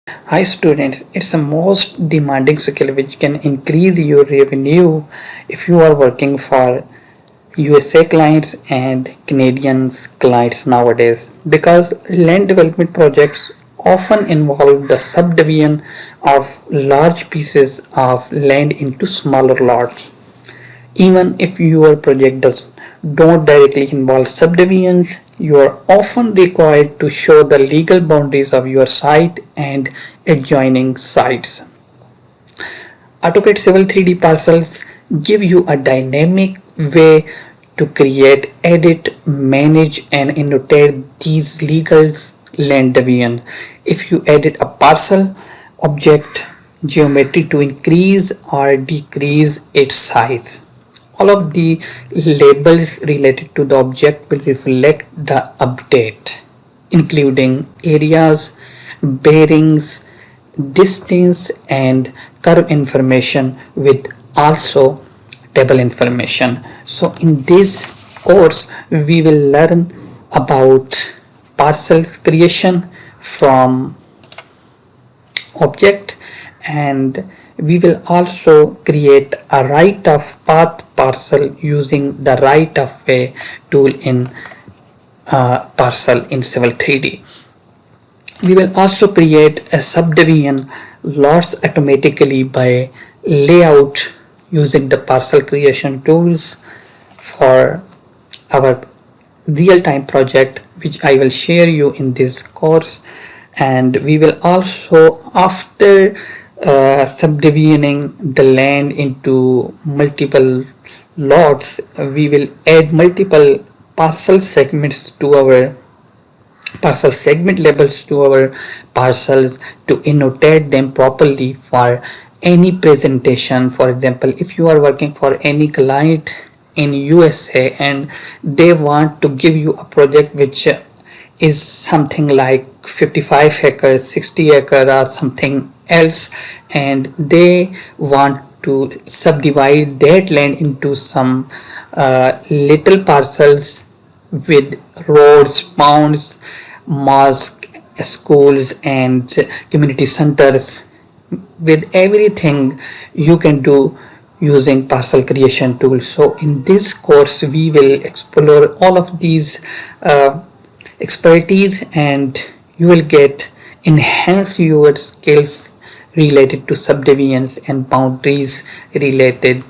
Hi students, it's the most demanding skill which can increase your revenue if you are working for USA clients and Canadian clients nowadays, because land development projects often involve the subdivision of large pieces of land into smaller lots. Even if your project don't directly involve subdivisions, you are often required to show the legal boundaries of your site and adjoining sites. AutoCAD Civil 3D parcels give you a dynamic way to create, edit, manage, and annotate these legal land division. If you edit a parcel object geometry to increase or decrease its size, all of the labels related to the object will reflect the update, including areas, bearings, distance, and curve information, with also table information. So in this course we will learn about parcels creation from object, and we will also create a right of path parcel using the right of way tool in parcel in Civil 3D. We will also create a subdivision lots automatically by layout using the parcel creation tools for our real-time project, which I will share you in this course. And we will also, after subdividing the land into multiple lots, we will add multiple parcel segments to our parcel segment labels to our parcels to annotate them properly for any presentation. For example, if you are working for any client in USA and they want to give you a project which is something like 55 acres, 60 acres or something else, and they want to subdivide that land into some little parcels with roads, ponds, mosques, schools, and community centers, with everything you can do using parcel creation tools. So in this course we will explore all of these expertise, and you will get enhance your skills related to subdivisions and boundaries related